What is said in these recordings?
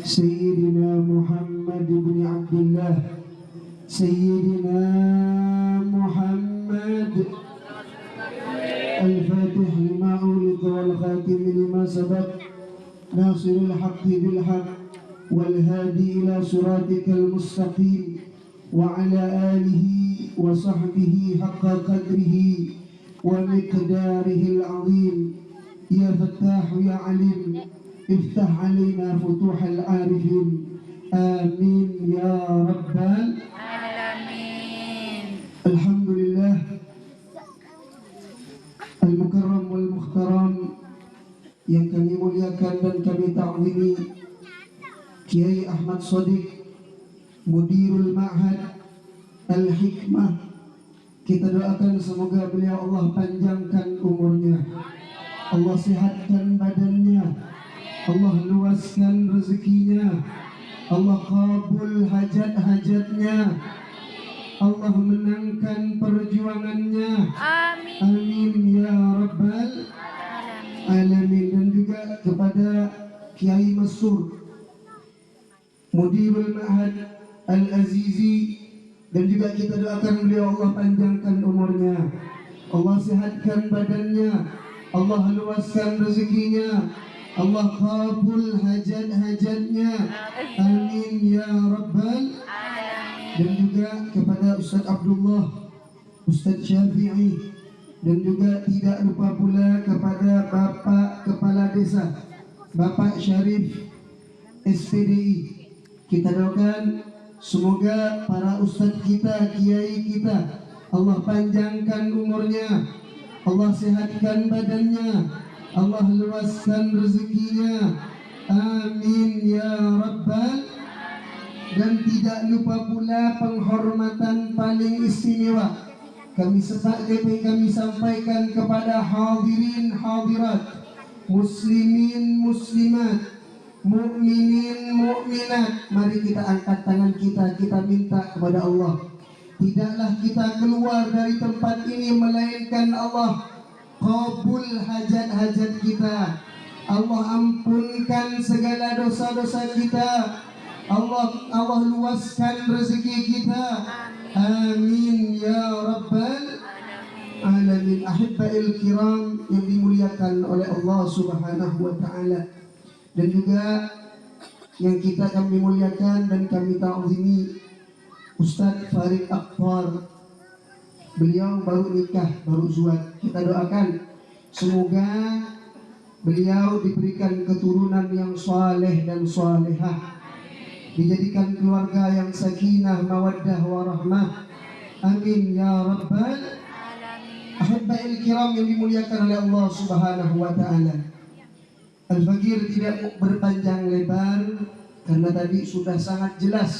سيدنا محمد بن عبد الله سيدنا محمد الفاتح لما أغلق والخاتم لما سبق ناصر الحق بالحق والهادي إلى صراطك المستقيم وعلى آله وصحبه حق قدره ومقداره العظيم. يا فتاح يا عليم افتح علينا فتوح العارفين آمين يا رب العالمين. الحمد لله Al-Mukarram wal-Mukhtaram yang kami muliakan dan kami ta'zimi Kiai Ahmad Shadiq Mudirul Ma'had Al-Hikmah. Kita doakan semoga beliau Allah panjangkan umurnya, Allah sehatkan badannya, Allah luaskan rezekinya, Allah kabul hajat-hajatnya, Allah menangkan perjuangannya. Amin. Amin ya rabbal alamin. Dan juga kepada Kiai Mastur Mudirul Ma'had Al-Azizi, dan juga kita doakan beliau Allah panjangkan umurnya, Allah sehatkan badannya, Allah luaskan rezekinya, Allah kabul hajat-hajatnya. Amin ya rabbal alamin. Dan juga kepada Ustaz Abdullah, Ustaz Syafi'i, dan juga tidak lupa pula kepada Bapak Kepala Desa, Bapak Syarif SPDI. Kita doakan semoga para ustaz kita, kiai kita, Allah panjangkan umurnya, Allah sehatkan badannya, Allah luaskan rezekinya. Amin ya rabbal. Dan tidak lupa pula penghormatan paling istimewa kami sampaikan kepada hadirin hadirat, muslimin muslimat, mukminin mukminat. Mari kita angkat tangan kita minta kepada Allah. Tidaklah kita keluar dari tempat ini melainkan Allah kabul hajat-hajat kita, Allah ampunkan segala dosa-dosa kita, Allah luaskan rezeki kita. Amin ya rabbal alamin. Ahibba'il kiram yang dimuliakan oleh Allah subhanahu wa ta'ala, dan juga yang kami muliakan dan kami ta'zimi Ustaz Farid Akbar. Beliau baru nikah, baru zuat. Kita doakan semoga beliau diberikan keturunan yang saleh dan salehah, dijadikan keluarga yang sakinah, mawaddah, warahmah. Amin ya rabbal alamin. Ahibba'il kiram yang dimuliakan oleh Allah subhanahu wa ta'ala. Al-Faqir tidak berpanjang lebar karena tadi sudah sangat jelas,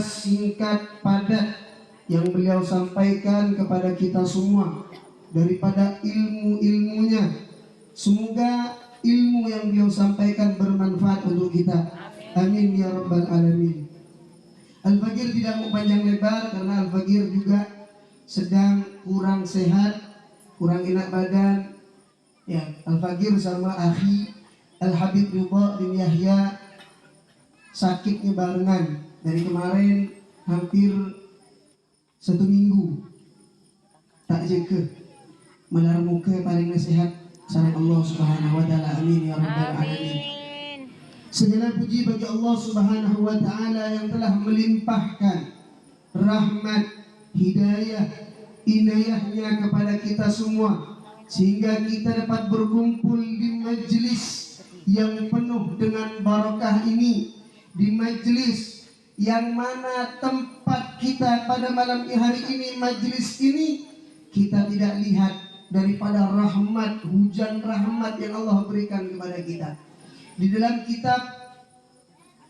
singkat, padat yang beliau sampaikan kepada kita semua daripada ilmu-ilmunya. Semoga ilmu yang beliau sampaikan bermanfaat untuk kita. Amin ya rabbal alamin. Al-Faqir tidak mau panjang lebar karena Al-Faqir juga sedang kurang sehat, kurang enak badan. Ya, Al-Faqir sama akhi Al-Habib Ridha bin Yahya sakitnya barengan dari kemarin hampir 1 minggu tak jaga, melar muka paling nasihat salam Allah subhanahu wa ta'ala. Amin ya rabbal alamin. Segala puji bagi Allah subhanahu wa ta'ala yang telah melimpahkan rahmat, hidayah, inayahnya kepada kita semua, sehingga kita dapat berkumpul di majlis yang penuh dengan barakah ini, di majlis yang mana tempat kita pada malam hari ini, majlis ini kita tidak lihat daripada rahmat, hujan rahmat yang Allah berikan kepada kita. Di dalam kitab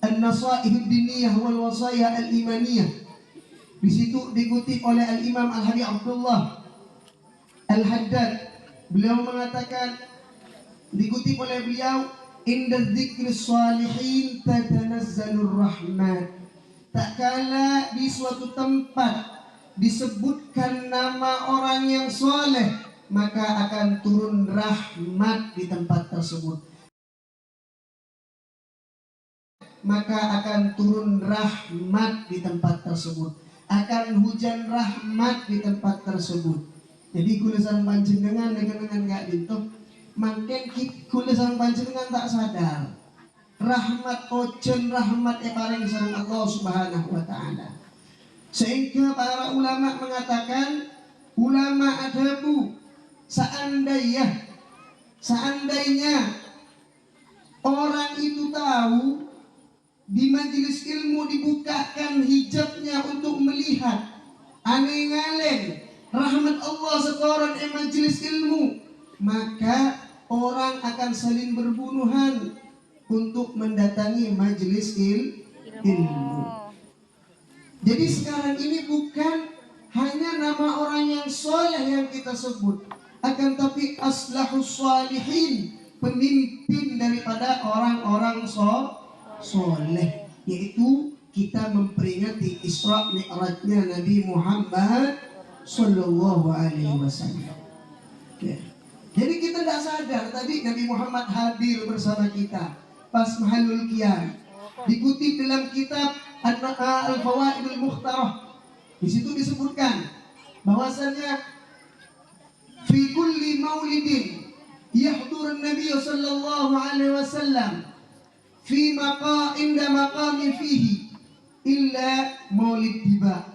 An-Nasaih Ad-Diniyah wal Wasaya Al-Imaniyah, di situ dikutip oleh Al-Imam Al-Habib Abdullah Al-Haddad, beliau mengatakan, dikutip oleh beliau, inda dzikri shalihin tatanazzalur rahmat. Tak kala di suatu tempat disebutkan nama orang yang soleh, maka akan turun rahmat di tempat tersebut. maka akan turun rahmat di tempat tersebut, akan hujan rahmat di tempat tersebut. Jadi kulisan panjenengan dengan gak dintuh, makin kulisan panjenengan tak sadar rahmat ojen rahmat paling sareng Allah Subhanahu wa taala. Sehingga para ulama mengatakan, ulama adabu, seandainya orang itu tahu di majelis ilmu dibukakan hijabnya untuk melihat aneh-aneh rahmat Allah setoran majelis ilmu, maka orang akan saling berbunuhan untuk mendatangi majelis ilmu. Jadi sekarang ini bukan hanya nama orang yang soleh yang kita sebut, akan tapi aslahus salihin, pemimpin daripada orang-orang soleh, yaitu kita memperingati Isra Mi'rajnya Nabi Muhammad Sallallahu Alaihi Wasallam. Jadi kita tidak sadar tadi Nabi Muhammad hadir bersama kita pas mahalul qiyam. Dikutip dalam kitab Al-Fawaidul Mukhtarah, di situ disebutkan bahwasanya fi kulli maulidin yahdur Nabi sallallahu alaihi wasallam fi inda maqami fihi illa maulid tiba.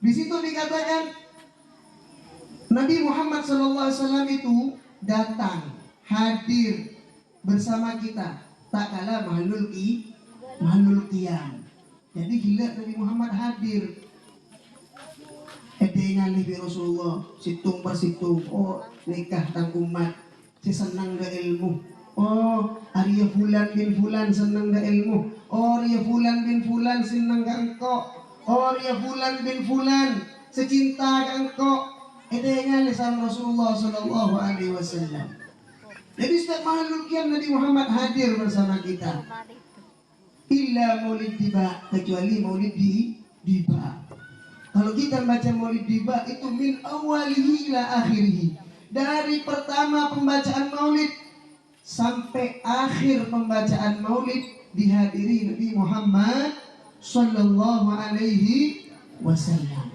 Di situ dikatakan Nabi Muhammad sallallahu alaihi wasallam itu datang, hadir bersama kita tak kala mahalul qiyam. Jadi gila Nabi Muhammad hadir. Edenya Nabi Rasulullah situng persitung. Oh nikah tang umat, si senang ga ilmu. Oh Arya Fulan bin Fulan senang ga ilmu. Oh Arya Fulan bin Fulan senang ga engkau. Oh Arya Fulan bin Fulan secinta ga engkau. Edenya lisan Rasulullah Sallallahu Alaihi Wasallam. Jadi setiap mahalul qiyam Nabi Muhammad hadir bersama kita. Illa maulid tiba, kecuali maulid diba. Kalau kita baca maulid diba itu min awalihi ila akhirihi, dari pertama pembacaan maulid sampai akhir pembacaan maulid dihadiri Nabi Muhammad Sallallahu Alaihi Wasallam.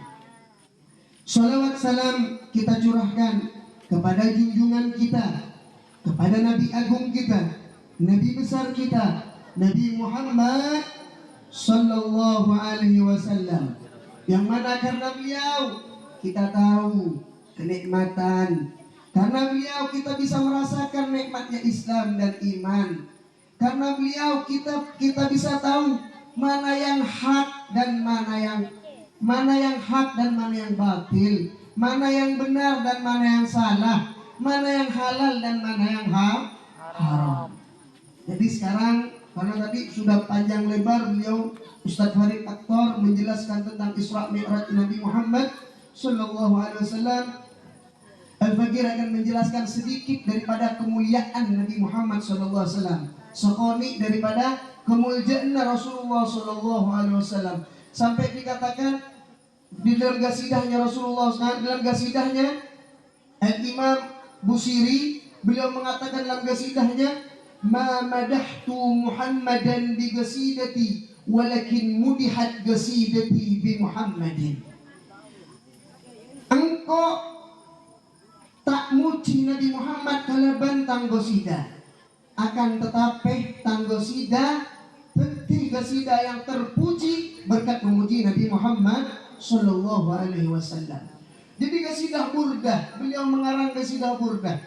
Salawat salam kita curahkan kepada junjungan kita, kepada Nabi agung kita, Nabi besar kita, Nabi Muhammad Sallallahu Alaihi Wasallam, yang mana karena beliau kita tahu kenikmatan, karena beliau kita bisa merasakan nikmatnya Islam dan iman, karena beliau kita bisa tahu mana yang hak dan mana yang batil, mana yang benar dan mana yang salah, mana yang halal dan mana yang haram. Jadi sekarang karena tadi sudah panjang lebar beliau Ustadz Farid Aktor menjelaskan tentang Isra Mi'raj Nabi Muhammad Sallallahu Alaihi Wasallam, Al-Fakir akan menjelaskan sedikit daripada kemuliaan Nabi Muhammad Sallallahu Alaihi Wasallam, sekoni daripada kemuliaan Rasulullah Sallallahu Alaihi Wasallam, sampai dikatakan di dalam gasidahnya Rasulullah, dalam gasidahnya Al-Imam Busiri, beliau mengatakan dalam gasidahnya, ma madahtu Muhammadan bi gasidati walakin mudihat gasidati bi Muhammadin. Engkau tak muji Nabi Muhammad kalaban tanggosida, akan tetapi tanggosida penting gasida yang terpuji berkat memuji Nabi Muhammad Sallallahu Alaihi Wasallam. Jadi gasidah burdah, beliau mengarang gasidah burdah.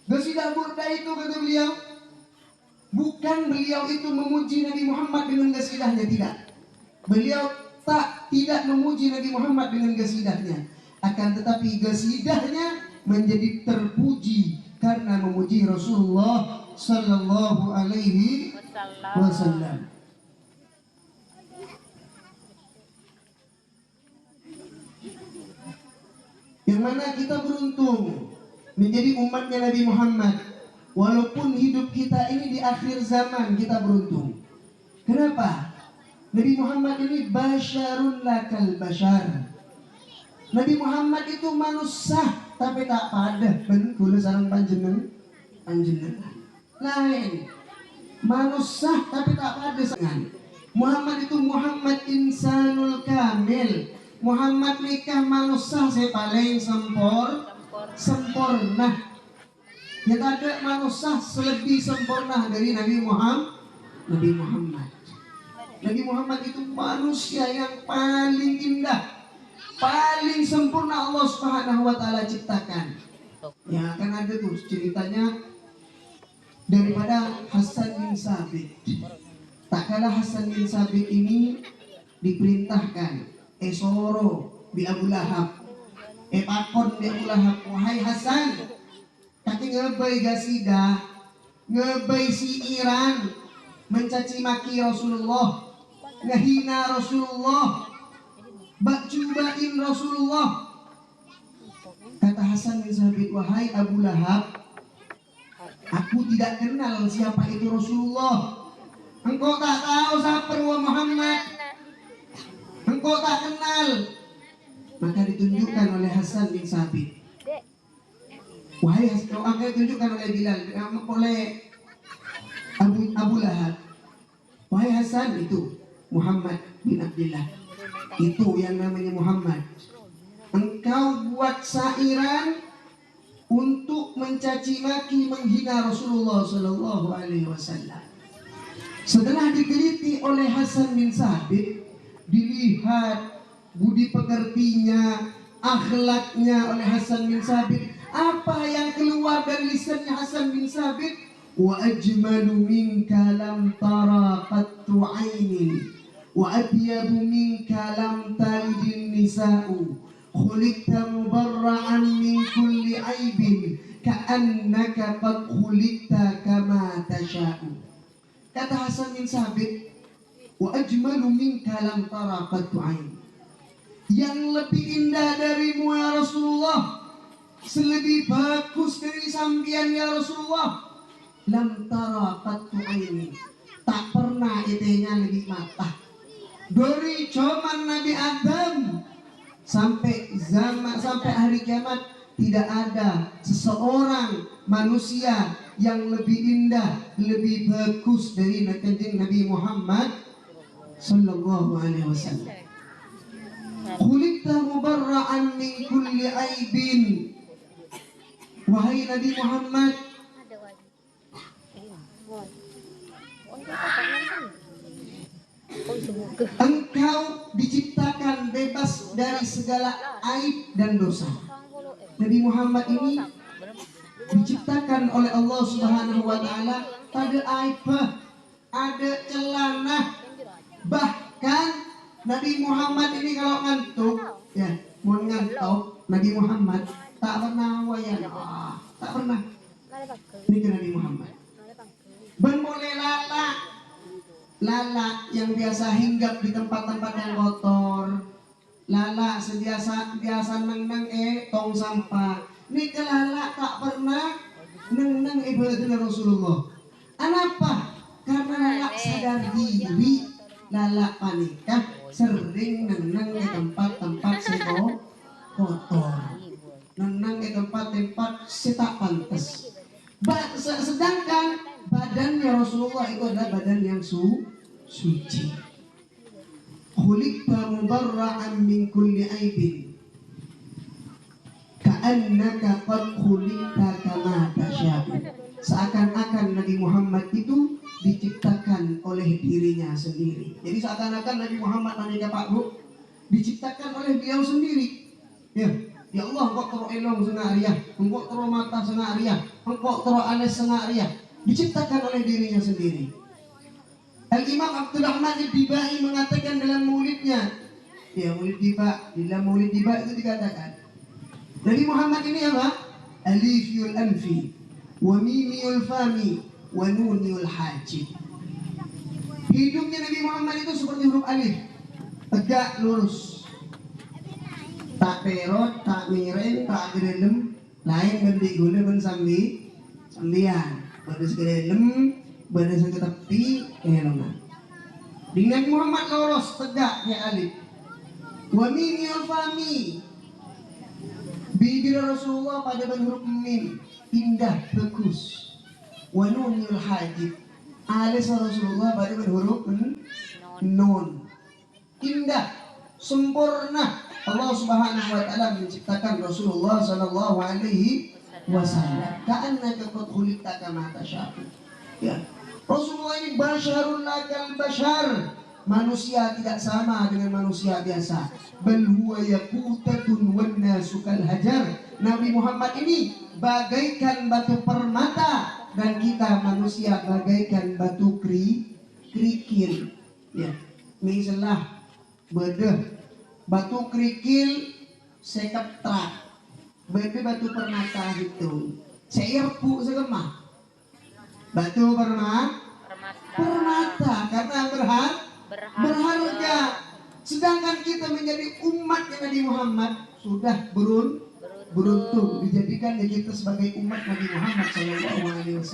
Gasidah burdah itu kata beliau, bukan beliau itu memuji Nabi Muhammad dengan gasidahnya, tidak. Beliau tidak memuji Nabi Muhammad dengan gasidahnya, akan tetapi gasidahnya menjadi terpuji karena memuji Rasulullah Sallallahu Alaihi Wasallam. Yang mana kita beruntung menjadi umatnya Nabi Muhammad. Walaupun hidup kita ini di akhir zaman, kita beruntung. Kenapa? Nabi Muhammad ini basyarun lakal basyar. Nabi Muhammad itu manusia tapi tak pada bentuk sareng panjenengan lain. manusia tapi tak ada sengan. Muhammad itu Muhammad insanul kamil. Muhammad nikah manusia saya paling sempurna. Ya tak ada manusia selebih sempurna dari Nabi Muhammad. Nabi Muhammad itu manusia yang paling indah, paling sempurna Allah Subhanahu wa taala ciptakan. Ya kan ada tuh ceritanya daripada Hasan bin Sabit. Tak kala Hasan bin Sabit ini diperintahkan soro bi Abu Lahab, pakon bi Abu Lahab, wahai Hasan, kaki ngebay gasida, ngebay si Iran, mencaci maki Rasulullah, ngehina Rasulullah, bakcubain Rasulullah. Kata Hasan bin Sabit, wahai Abu Lahab, aku tidak kenal siapa itu Rasulullah. Engkau tak tahu siapa Muhammad. Engkau tak kenal. Maka ditunjukkan oleh Hasan bin Sabit. Wahai Hasan, akan ditunjukkan oleh Bilal, oleh Abu Lahab. Wahai Hasan, itu Muhammad bin Abdullah. Itu yang namanya Muhammad. Engkau buat syairan untuk mencaci maki, menghina Rasulullah Sallallahu Alaihi Wasallam. Setelah diteliti oleh Hasan bin Sabit, dilihat budi pekertinya, akhlaknya oleh Hasan bin Sabit. Apa yang keluar dari lisannya Hasan bin Sabit? Wa ajmalu minka lam tara qattu ainin, wa atyabu minka lam talidin nisa'u, khuliqta mubarra'an min kulli aibin, ka'annaka qad khuliqta kama tasha'u. Kata Hasan bin Sabit, wa ajmalu minka lam tara qattu ain. Yang lebih indah darimu ya Rasulullah, selebih bagus dari sambian ya Rasulullah, lam tara qattu ain. Tak pernah itenya lebih mata. Dari zaman Nabi Adam sampai hari kiamat tidak ada seseorang manusia yang lebih indah, lebih bagus dari Nabi Muhammad sallallahu alaihi wasallam. Khuliqta mubarra'an min kulli aibin. Wahai Nabi Muhammad, engkau diciptakan bebas dari segala aib dan dosa. Nabi Muhammad ini diciptakan oleh Allah Subhanahu wa taala pada aib, ada celana. Bahkan Nabi Muhammad ini kalau ngantuk, ya, mau ngantuk, Nabi Muhammad tak pernah wayang, tak pernah. Ini ke Nabi Muhammad. Ben boleh lala yang biasa hinggap di tempat-tempat yang kotor, lala biasa neng tong sampah. Ini kelala tak pernah neng ibadah Rasulullah. Kenapa? Karena lala sadar diri, lala panikah sering neng di tempat-tempat sego kotor, neng di tempat-tempat setak pantas. Sedangkan badannya Rasulullah itu adalah badan yang suci. Khuliqta mubarra'an min kulli aibin, ka'annaka qad khuliqta kama tasya'u. Seakan-akan Nabi Muhammad itu diciptakan oleh dirinya sendiri. Jadi seakan-akan Nabi Muhammad manusia Pak Bu diciptakan oleh beliau sendiri. Ya Allah, engkau tero elong sengaria, engkau tero mata sengaria, engkau tero anes sengaria. Diciptakan oleh dirinya sendiri. Al-Imam Abdurrahman Al-Dibai mengatakan dalam maulidnya, ya maulid Diba, dalam maulid Diba itu dikatakan Nabi Muhammad ini apa? Alifiyul anfi, wa mimiyul fami, wa nuniyul hajib. Hidungnya Nabi Muhammad itu seperti huruf alif, tegak lurus, tak perot, tak miring, tak gerelem, lain bendik gula ben sambian, badas gerelem, badas ke tepi, elongan. Dengan Muhammad lurus, tegak ya alif. Wa mimiyul fami, bibir Rasulullah pada benhuruf mim, indah, bagus. Wa nunil hajib, Alis Rasulullah pada berhuruf nun. Indah, sempurna. Allah Subhanahu wa taala menciptakan Rasulullah sallallahu alaihi wasallam. Ka'annaka qad khuliqta kama tasya'u. Ya. Rasulullah ini basyarun lakal basyar. Manusia tidak sama dengan manusia biasa. Bal huwa yaqutatun wan nasu kal hajar. Nabi Muhammad ini bagaikan batu permata dan kita manusia bagaikan batu kerikil. Ya. Misalnya bedeh batu kerikil sekeptrak. Beda batu permata itu. Seirpu segemah. Batu permata karena berharga. Sedangkan kita menjadi umatnya Nabi Muhammad sudah beruntung dijadikan kita sebagai umat Nabi Muhammad SAW.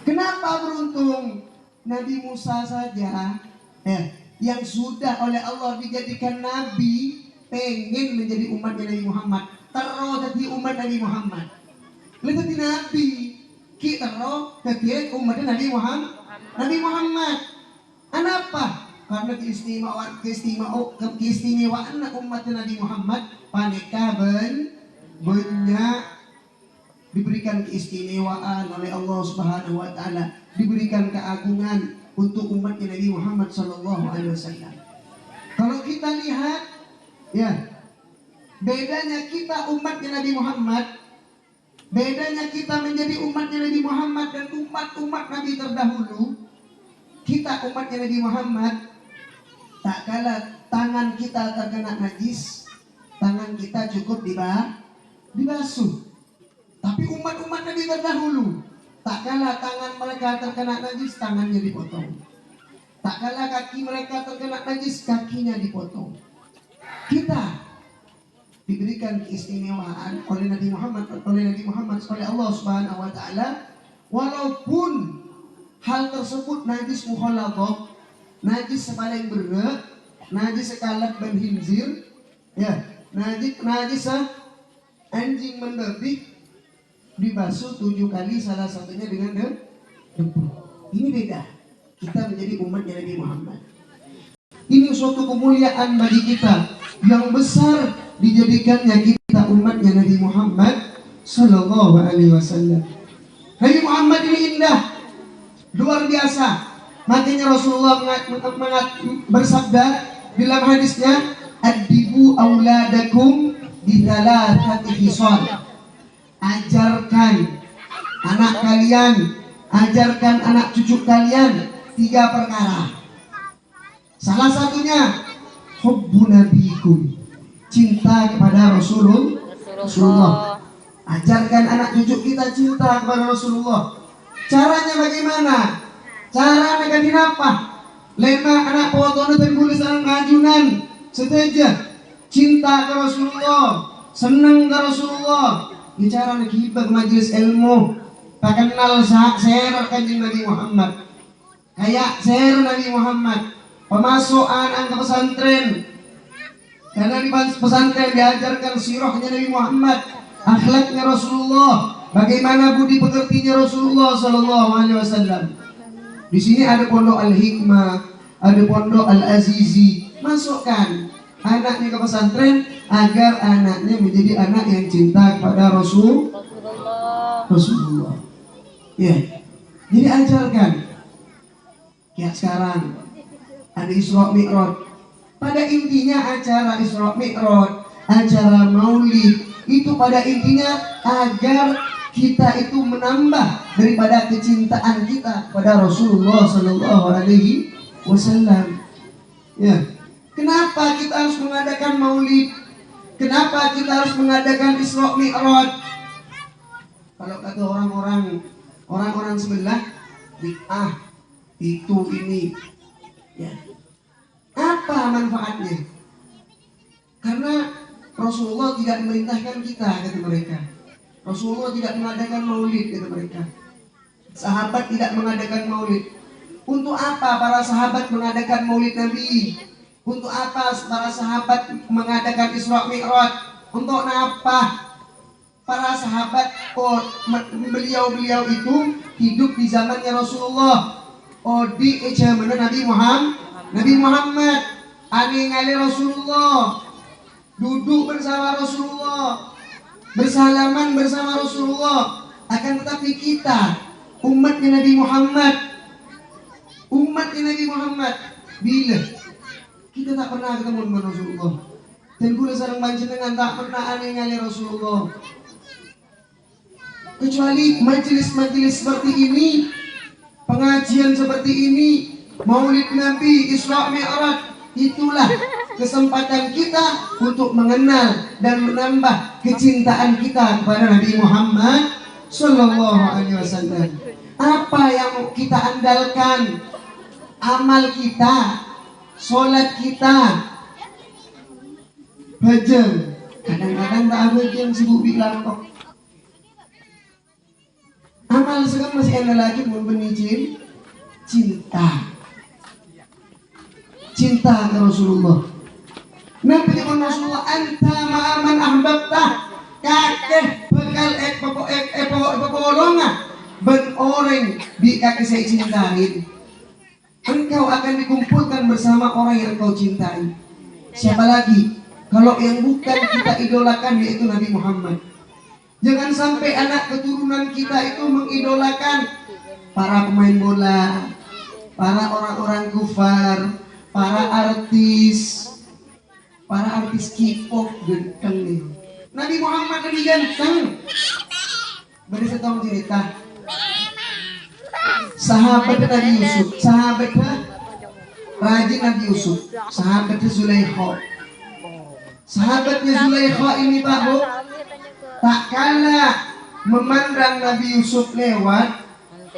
Kenapa beruntung? Nabi Musa saja yang sudah oleh Allah dijadikan nabi pengen menjadi umatnya Nabi Muhammad. Terus jadi umat Nabi Muhammad. Lalu jadi nabi kita terus jadi umatnya Nabi Muhammad. Kenapa? Karena keistimewaan umatnya Nabi Muhammad paneka banyak diberikan keistimewaan oleh Allah Subhanahu wa taala, diberikan keagungan untuk umatnya Nabi Muhammad sallallahu alaihi wasallam. Kalau kita lihat ya, bedanya kita umatnya Nabi Muhammad, bedanya kita menjadi umatnya Nabi Muhammad dan umat-umat Nabi terdahulu. Kita umatnya Nabi Muhammad, tak kala tangan kita terkena najis, tangan kita cukup dibasuh. Tapi umat-umat Nabi terdahulu, tak kala tangan mereka terkena najis, tangannya dipotong. Tak kala kaki mereka terkena najis, kakinya dipotong. Kita diberikan keistimewaan oleh Nabi Muhammad, oleh Allah Subhanahu wa taala, walaupun hal tersebut najis mukhaladhah, najis sepaling berat, najis sekalat ban hinzir, ya, najis anjing mendebik, dibasuh 7 kali, salah satunya dengan debu. Ini beda. Kita menjadi umatnya Nabi Muhammad. Ini suatu kemuliaan bagi kita yang besar dijadikannya kita umatnya Nabi Muhammad sallallahu alaihi wasallam. Nabi Muhammad ini indah, luar biasa. Makanya Rasulullah bersabda dalam hadisnya, "Adibu auladakum bi thalathati khisal." Ajarkan anak kalian, ajarkan anak cucu kalian 3 perkara. Salah satunya hubbu nabikum, cinta kepada Rasulullah. Ajarkan anak cucu kita cinta kepada Rasulullah. Caranya bagaimana? Caranya ganti apa? Lema anak potono tulisan ngajunan seteja cinta ke Rasulullah, senang ke Rasulullah. Bicara ngibah majelis ilmu, tak kenal share kanjeng Nabi Muhammad, kayak share Nabi Muhammad, pemasukan ke pesantren, karena di pesantren diajarkan sirahnya Nabi Muhammad, akhlaknya Rasulullah, bagaimana budi pekertinya Rasulullah sallallahu alaihi wasallam. Di sini ada pondok Al-Hikmah, ada pondok Al-Azizi. Masukkan anaknya ke pesantren agar anaknya menjadi anak yang cinta kepada Rasulullah. Ya. Jadi ajarkan. Ya, sekarang ada Isra Mi'raj. Pada intinya acara Isra Mi'raj, acara Maulid itu pada intinya agar kita itu menambah daripada kecintaan kita pada Rasulullah sallallahu alaihi wasallam. Ya. Kenapa kita harus mengadakan Maulid? Kenapa kita harus mengadakan Isra Mi'raj? Kalau kata orang-orang sebelah, bid'ah itu ini. Ya. Apa manfaatnya? Karena Rasulullah tidak memerintahkan kita, kata mereka. Rasulullah tidak mengadakan Maulid, kata mereka. Sahabat tidak mengadakan Maulid. Untuk apa para sahabat mengadakan Maulid Nabi? Untuk apa para sahabat mengadakan Isra Mi'raj? Untuk apa? para sahabat, beliau-beliau itu hidup di zamannya Rasulullah. Di zaman Nabi Muhammad, ngali Rasulullah, duduk bersama Rasulullah, bersalaman bersama Rasulullah. Akan tetapi kita, umatnya Nabi Muhammad, bila kita tak pernah ketemu dengan Rasulullah, dan kula sareng panjenengan tak pernah ngali Rasulullah, kecuali majelis-majelis seperti ini, pengajian seperti ini, Maulid Nabi, Isra Mi'raj. Itulah kesempatan kita untuk mengenal dan menambah kecintaan kita kepada Nabi Muhammad Sallallahu Alaihi Wasallam. Apa yang kita andalkan? Amal kita, sholat kita, hajar. Kadang-kadang tak ada yang sibuk bilang kok. Amal sekarang masih ada lagi mau benih cinta ke Rasulullah. Nabi dengan Rasulullah, anta ma'aman ahbabta, kakeh bekal pokok-pokok ben orang di kakek saya cintain. Engkau akan dikumpulkan bersama orang yang engkau cintai. Siapa lagi? Kalau yang bukan kita idolakan, yaitu Nabi Muhammad. Jangan sampai anak keturunan kita itu mengidolakan para pemain bola, para orang-orang kufar, para artis K-pop ganteng nih. Nabi Muhammad lebih ganteng. Beri saya tahu cerita. Sahabat Nabi Yusuf, sahabatnya rajin Nabi Yusuf, sahabatnya Zulaikha. Sahabatnya Zulaikha ini Pak Bu, tak kala memandang Nabi Yusuf lewat,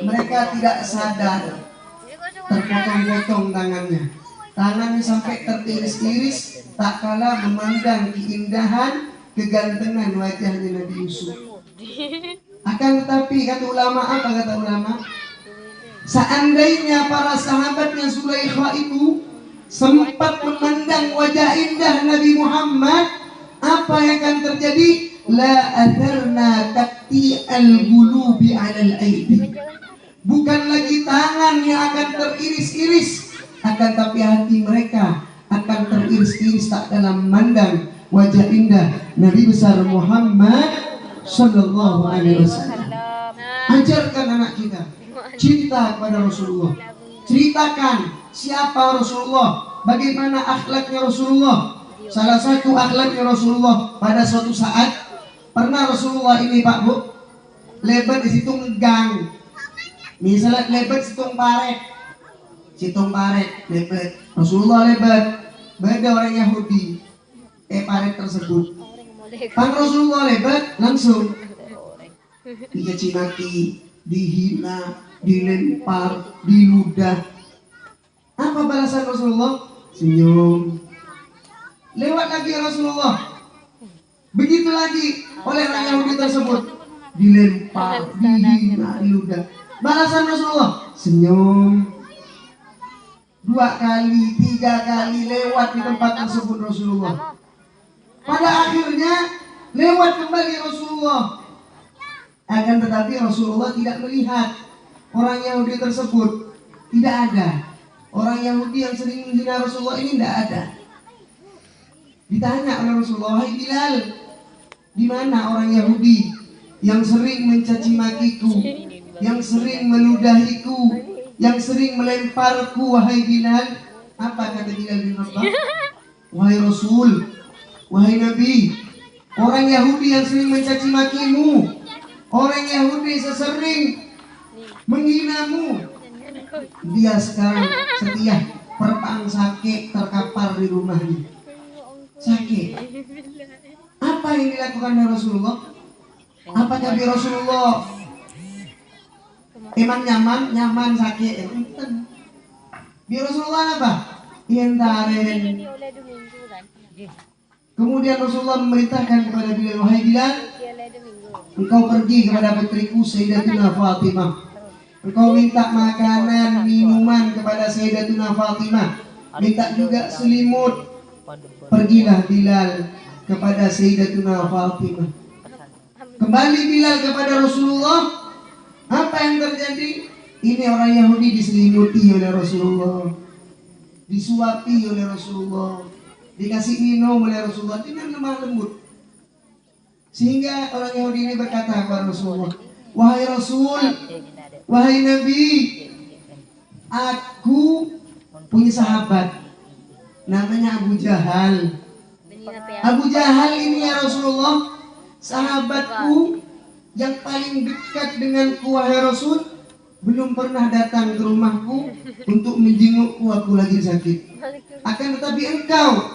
mereka tidak sadar terpotong-potong tangannya sampai tertiris-tiris, tak kala memandang keindahan, kegantengan wajahnya Nabi Yusuf. Akan tetapi kata ulama, apa kata ulama? Seandainya para sahabatnya Zulaikha itu sempat memandang wajah indah Nabi Muhammad, apa yang akan terjadi? La atharna takti al-gulubi alal aidi. Bukan lagi tangan yang akan teriris-iris, akan tapi hati mereka akan teriris-iris tak dalam memandang wajah indah Nabi besar Muhammad Sallallahu Alaihi Wasallam. Ajarkan anak kita cinta kepada Rasulullah. Ceritakan siapa Rasulullah, bagaimana akhlaknya Rasulullah. Salah satu akhlaknya Rasulullah, pada suatu saat pernah Rasulullah ini Pak Bu lebat di situ ngegang. Misalnya lebat situng paret lebat. Rasulullah lebat, beda orang Yahudi paret tersebut. Pan Rasulullah lebat langsung dicaci maki, dihina, dilempar, diludah. Apa balasan Rasulullah? Senyum. Lewat lagi Rasulullah, begitu lagi oleh orang Yahudi tersebut, dilempar, dihina, diludah. Balasan Rasulullah, senyum. 2 kali, 3 kali lewat di tempat tersebut Rasulullah. Pada akhirnya lewat kembali Rasulullah. Akan tetapi Rasulullah tidak melihat orang Yahudi tersebut. Tidak ada. Orang Yahudi yang sering menghina Rasulullah ini tidak ada. Ditanya oleh Rasulullah, "Wahai Bilal, di mana orang Yahudi yang sering mencaci makiku, yang sering meludahiku, yang sering melemparku, wahai Bilal?" Apa kata Bilal bin Rabah? "Wahai Rasul, wahai Nabi, orang Yahudi yang sering mencaci makimu, orang Yahudi sesering menghinamu, dia sekarang setia perpang sakit terkapar di rumahnya. Sakit." Apa yang dilakukan oleh Rasulullah? Apa kata Rasulullah? Emang nyaman sakit. Di Rasulullah apa? Ientarin. Kemudian Rasulullah memerintahkan kepada Bilal, "Wahai Bilal, engkau pergi kepada putriku Sayyidatuna Fatimah. Engkau minta makanan, minuman kepada Sayyidatuna Fatimah. Minta juga selimut. Pergilah Bilal kepada Sayyidatuna Fatimah. Kembali Bilal kepada Rasulullah. Apa yang terjadi? Ini orang Yahudi diselimuti oleh Rasulullah, disuapi oleh Rasulullah, dikasih minum oleh Rasulullah dengan lemah lembut. Sehingga orang Yahudi ini berkata kepada Rasulullah, wahai Rasul, wahai Nabi, aku punya sahabat namanya Abu Jahal. Abu Jahal ini ya Rasulullah, sahabatku yang paling dekat denganku wahai Rasul, belum pernah datang ke rumahku untuk menjengukku, aku lagi sakit. Akan tetapi engkau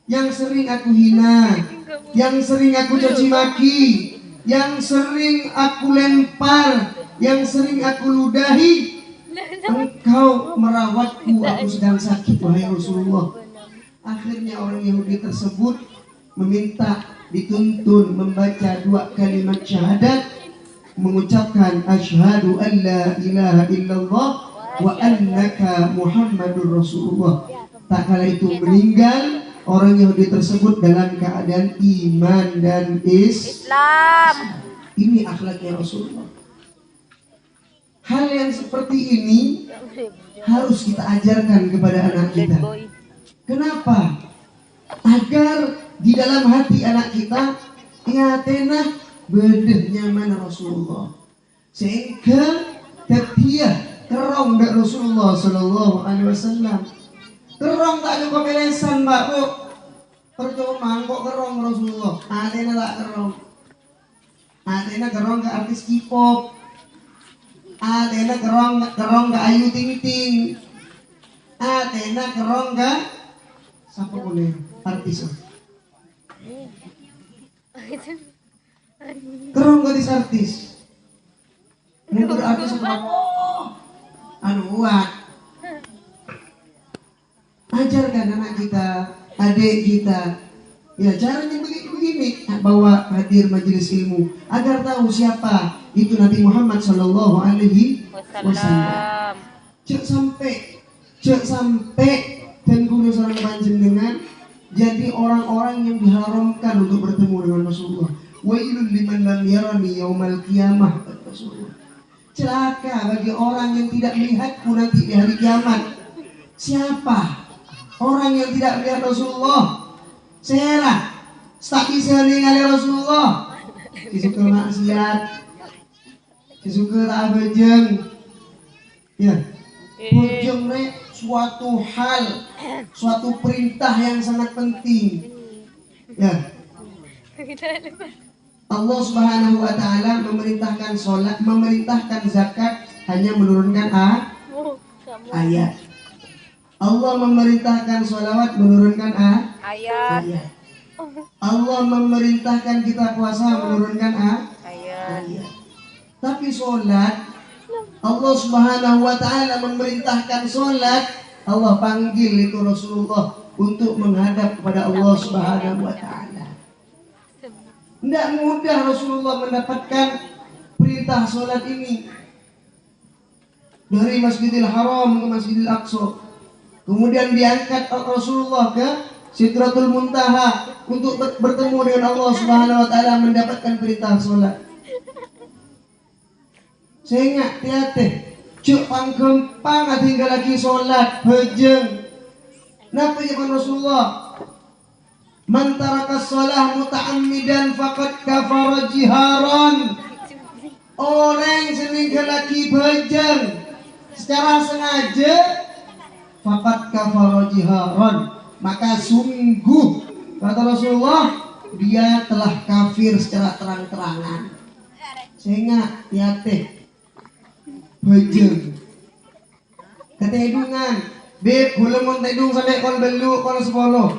yang sering aku hina, yang sering aku caci maki, yang sering aku lempar, yang sering aku ludahi, engkau merawatku, aku sedang sakit wahai Rasulullah. Akhirnya orang Yahudi tersebut meminta dituntun membaca 2 kalimat syahadat, mengucapkan asyhadu an la ilaha illallah wa annaka Muhammadur Rasulullah. Tak kala itu meninggal orang Yahudi tersebut dalam keadaan iman dan Islam. Ini akhlaknya Rasulullah. Hal yang seperti ini harus kita ajarkan kepada anak kita. Kenapa? Agar di dalam hati anak kita ya tenah bedehnya mana Rasulullah, sehingga ketia kerong dak Rasulullah Sallallahu Alaihi Wasallam. Kerong tak ada pemelesan mbak bu, percuma kok kerong Rasulullah. Atena tak kerong, Atena kerong ke artis K-pop, Atena kerong ke Ayu Ting Ting, Atena kerong ke siapa boleh artis. Kerong gadis artis. Ini berarti seperti anuat. Ajarkan anak kita, adik kita, ya caranya begini, bawa hadir majelis ilmu agar tahu siapa itu Nabi Muhammad Sallallahu Alaihi Wasallam. Cek sampai dan kudu sareng panjenengan jadi orang-orang yang diharamkan untuk bertemu dengan Rasulullah. Wailul liman lam yarani yaumal qiyamah. Celaka bagi orang yang tidak melihatku nanti di hari kiamat. Siapa? Orang yang tidak melihat Rasulullah. Serah tak bisa ningali Rasulullah. Disuka maksiat, disuka tak bejeng. Ya, bejeng rek suatu hal, suatu perintah yang sangat penting. Ya. Allah Subhanahu wa taala memerintahkan salat, memerintahkan zakat, hanya menurunkan ayat. Allah memerintahkan sholawat, menurunkan ayat. Allah memerintahkan kita puasa, menurunkan ayat. Tapi sholat, Allah Subhanahu wa taala memerintahkan sholat, Allah panggil itu Rasulullah untuk menghadap kepada Allah Subhanahu wa taala. Tidak mudah Rasulullah mendapatkan perintah sholat ini dari Masjidil Haram ke Masjidil Aqsa. Kemudian diangkat Rasulullah ke Sidratul Muntaha untuk bertemu dengan Allah Subhanahu wa taala, mendapatkan perintah sholat. Sehingga hati-hati, cuk panggempang tinggal lagi sholat bejeng. Napa zaman Rasulullah? Man taraka shalah muta'ammidan faqad kafara jiharan. Orang yang meninggal lagi bejeng secara sengaja, faqad kafara jiharan, maka sungguh kata Rasulullah dia telah kafir secara terang-terangan. Sehingga hati-hati bejeng ketedungan beb boleh mon tedung sampai kon belu kon 10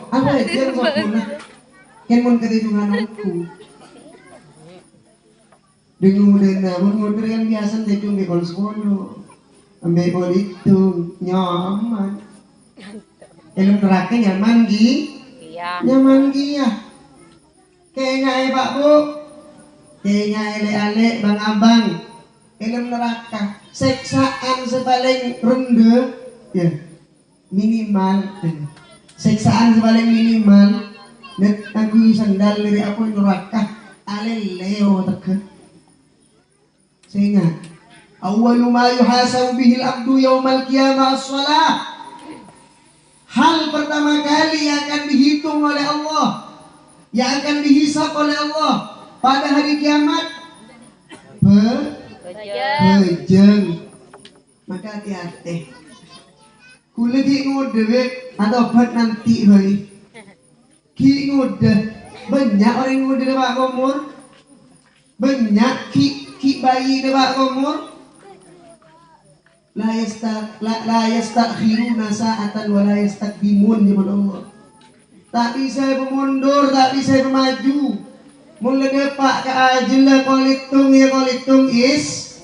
apa dia sempurna ken mon ketedungan aku dengung dena mon kan biasa tedung di kon 10 ambil kon hitung nyaman ilmu neraka nyaman nyaman ya kayaknya Pak Bu, kayaknya ale-ale bang abang ilmu neraka seksaan sepaling rendah ya minimal seksaan sepaling minimal net aku sandal dari aku neraka aleleo teke. Sehingga awwalu ma yuhasabu bihil abdu yaumal qiyamah as-shalah. Hal pertama kali yang akan dihitung oleh Allah, yang akan dihisab oleh Allah pada hari kiamat, bejeng. Maka hati-hati. Kula ki ngode atau bat nanti hoi. Ki ngode banyak orang ngode dewa umur. Banyak ki bayi dewa umur. La yastakhiruna sa'atan wa la yastaqdimun ya Allah. Tak bisa bermundur, tak bisa bermaju. Mula depak ke ajla kolitung ya kolitung is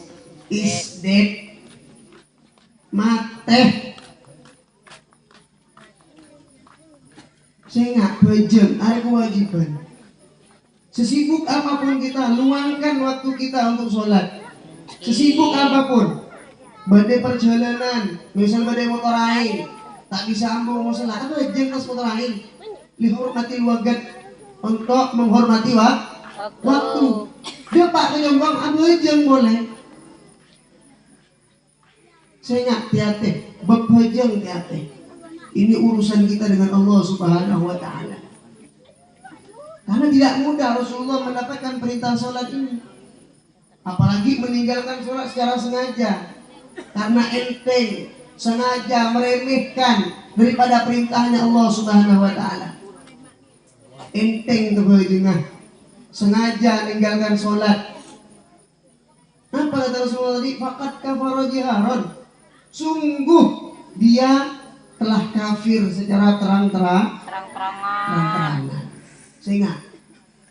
dead. Mate. Saya nggak bejeng, ada kewajiban. Sesibuk apapun kita, luangkan waktu kita untuk sholat. Sesibuk apapun. Badai perjalanan, misal badai motor lain, tak bisa ambil sholat, atau bejeng tas motor lain. Dihormati wagat untuk menghormati waktu. Dia pak kejombang, ambil bejeng boleh. Saya nggak hati-hati, bebejeng hati-hati. Ini urusan kita dengan Allah Subhanahu wa Ta'ala. Karena tidak mudah Rasulullah mendapatkan perintah sholat ini, apalagi meninggalkan sholat secara sengaja. Karena enteng, sengaja meremehkan daripada perintahnya Allah Subhanahu wa Ta'ala. Enteng kebejengan, sengaja meninggalkan sholat. Apa kata Rasulullah tadi? Faqad kafara jiharon. Sungguh dia telah kafir secara terang-terangan. Sehingga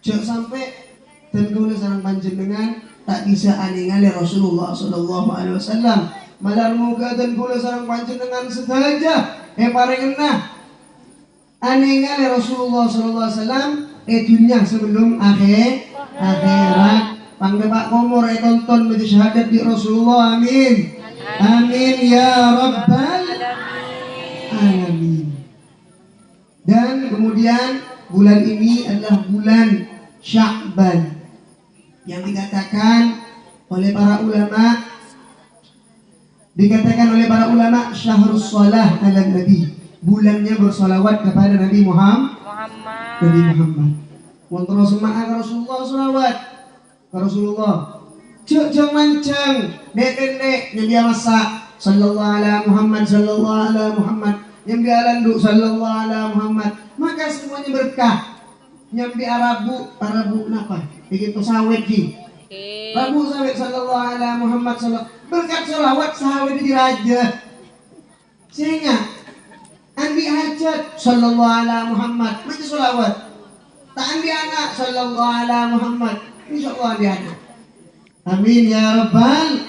jangan sampai dan kula sareng panjenengan tak bisa aningali Rasulullah sallallahu alaihi wasallam. Malar muga dan kula sareng panjenengan sedaja paring enah aningali Rasulullah sallallahu alaihi wasallam dunia sebelum akhirat. Pangdepak komor tonton baca syahadat di Rasulullah. Amin. Amin ya rabbal alamin. Dan kemudian bulan ini adalah bulan Sya'ban yang dikatakan oleh para ulama syahrus shalah ala nabi, bulannya bersolawat kepada Nabi Muhammad. Wonten semangat Rasulullah solawat Rasulullah. Cuk mancang dek yang masak sallallahu alaihi Muhammad sallallahu alaihi Muhammad, yang dialanduk sallallahu alaihi Muhammad, maka semuanya berkah. Nyambi Arabu kenapa? Begitu sawit ki. Rabu sawit sallallahu alaihi Muhammad sallallahu, berkat salawat sawit diraja. Sehingga andi hajat sallallahu alaihi Muhammad, baca salawat. Tak andi anak sallallahu alaihi Muhammad, insyaallah andi anak. Amin ya rabbal.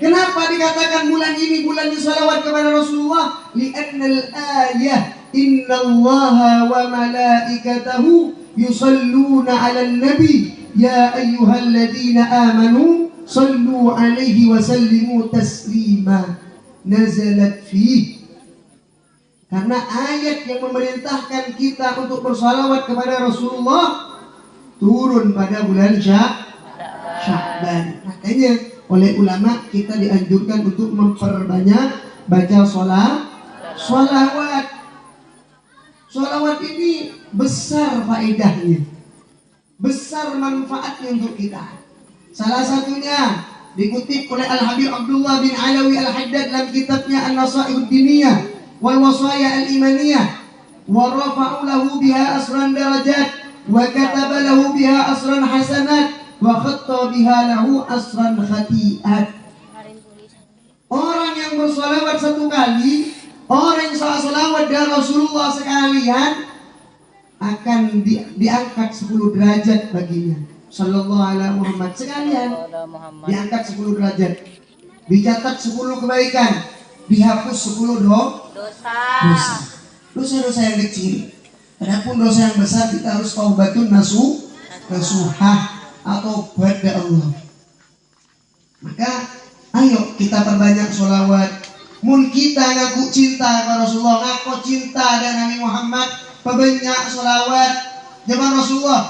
Kenapa dikatakan bulan ini bulan salawat kepada Rasulullah? Li'annal ayah innallaha wa malaikatahu yusalluna 'alan nabi ya ayyuhalladzina amanu sallu 'alaihi wa sallimu taslima nazalat fihi. Karena ayat yang memerintahkan kita untuk bersalawat kepada Rasulullah turun pada bulan Sya'ban. Makanya oleh ulama kita dianjurkan untuk memperbanyak baca sholawat. Sholawat ini besar faedahnya, besar manfaatnya untuk kita. Salah satunya dikutip oleh Al-Habib Abdullah bin Alawi Al-Haddad dalam kitabnya An-Nasaihud Diniyah wal Wasaya Al-Imaniyah, wa rafa'u lahu biha asran darajat wa kataba lahu biha asran hasanat wa khatta biha lahu asran khati'at. Orang yang bersalawat satu kali, orang yang salawat dari Rasulullah sekalian akan diangkat 10 derajat baginya. Sallallahu alaihi Muhammad sekalian diangkat 10 derajat, dicatat 10 kebaikan, dihapus 10 dosa yang kecil. Adapun dosa yang besar kita harus taubatun nasuhah atau pada Allah. Maka ayo kita perbanyak sholawat. Mun kita ngaku cinta kepada Rasulullah, ngaku cinta dengan Nabi Muhammad, perbanyak sholawat. Zaman Rasulullah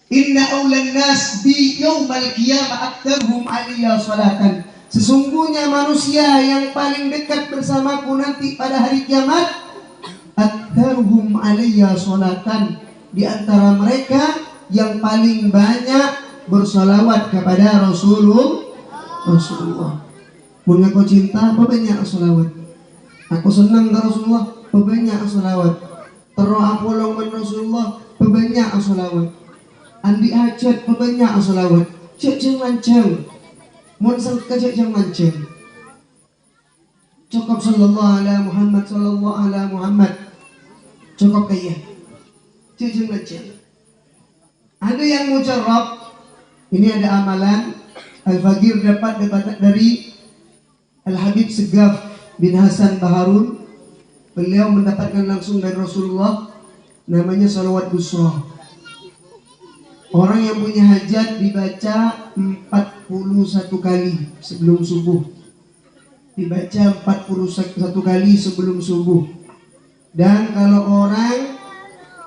Inna awlan nas bi yaumal qiyamah aktsaruhum aliyya salatan. Sesungguhnya manusia yang paling dekat bersamaku nanti pada hari kiamat aktsaruhum aliyya salatan, di antara mereka yang paling banyak bersalawat kepada Rasulullah. Punya kau cinta, banyak salawat. Aku senang ke Rasulullah, banyak salawat. Terus aku lawan Rasulullah, banyak salawat. Andi hajat, banyak salawat. Cek lancang, mun sang kajak jang lancang. Cukup sallallahu ala Muhammad, sallallahu ala Muhammad. Cukup kaya. Cek lancang. Ada yang mujarab. Ini ada amalan Al-Faqir dapat dari Al-Habib Segaf bin Hasan Baharun. Beliau mendapatkan langsung dari Rasulullah, namanya salawat busra. Orang yang punya hajat dibaca 41 kali sebelum subuh. Dibaca 41 kali sebelum subuh. Dan kalau orang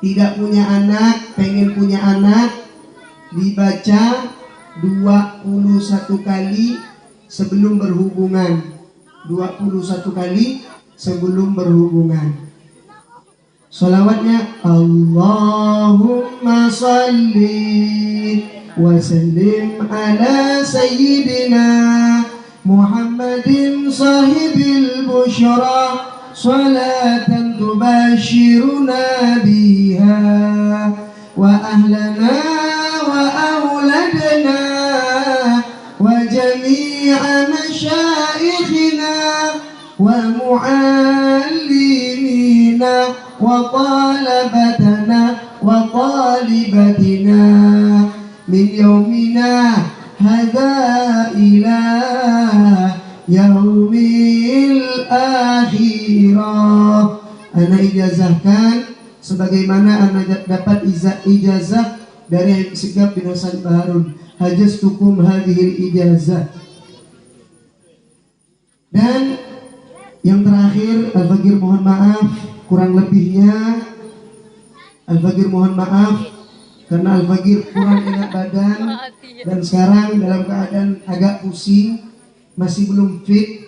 tidak punya anak, pengen punya anak, dibaca 21 kali sebelum berhubungan. 21 kali sebelum berhubungan. Salawatnya Allahumma salli wa sallim ala sayyidina Muhammadin sahibil busyra salatan tubashiruna biha wa ahlana wa awladana wa jami'a masyaikhina wa muallimina wa talabatana wa talibatina min yaumina hadha ila yaumil akhirah. Ana ijazahkan sebagaimana ana dapat ijazah dari Segaf bin Hasan Baharun. Hajastukum hadhil ijazah. Dan yang terakhir, Al-Faqir mohon maaf kurang lebihnya. Al-Faqir mohon maaf karena Al-Faqir kurang enak badan dan sekarang dalam keadaan agak pusing, masih belum fit.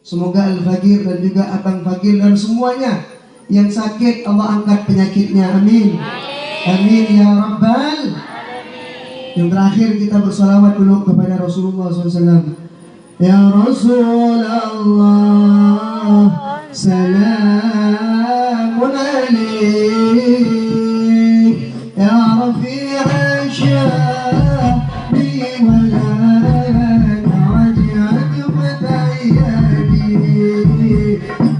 Semoga Al-Faqir dan juga Abang Faqir dan semuanya yang sakit Allah angkat penyakitnya, amin. Amin ya Rabbal. Yang terakhir kita bersalawat dulu kepada Rasulullah SAW. Ya Rasulullah, salamun alaik, ya Rafi'a syahri wal raj'at matayyadi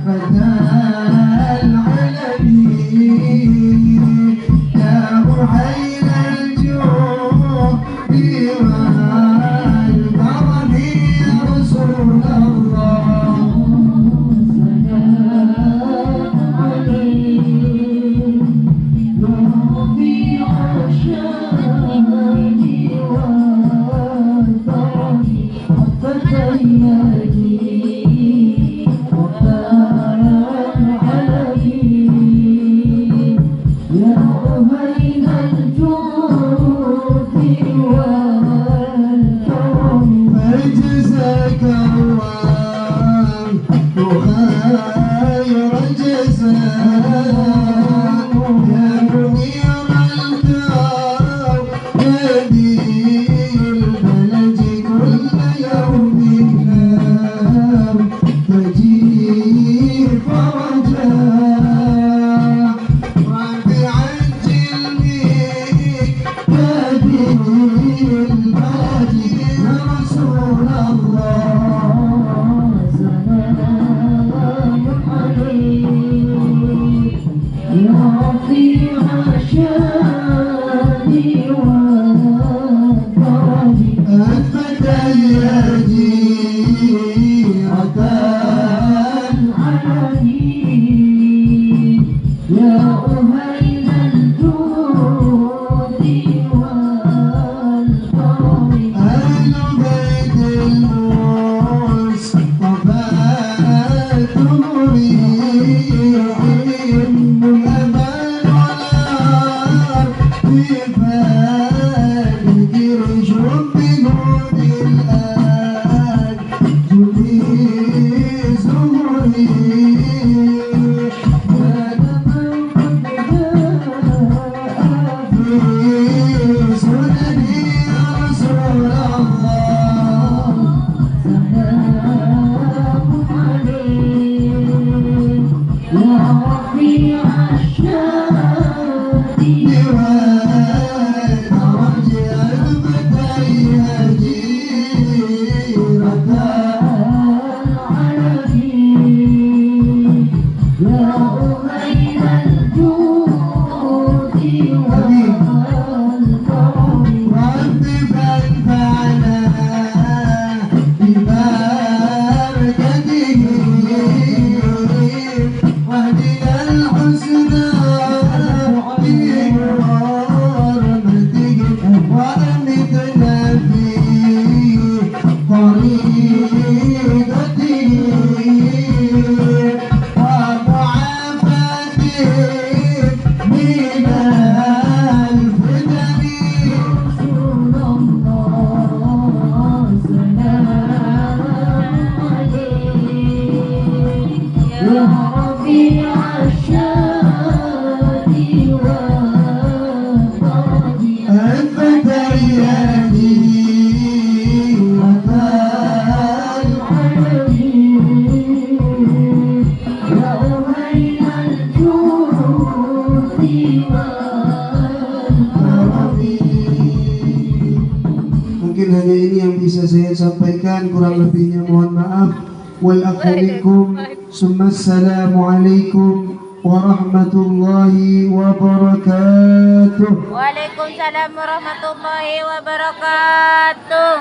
radal alamin, ya Ruhayl al-Juhdi wal karami ya Rasulullah. Bye. sampaikan, kurang lebihnya mohon maaf. Wal minkum. Assalamualaikum warahmatullahi wabarakatuh. Waalaikumsalam warahmatullahi wabarakatuh.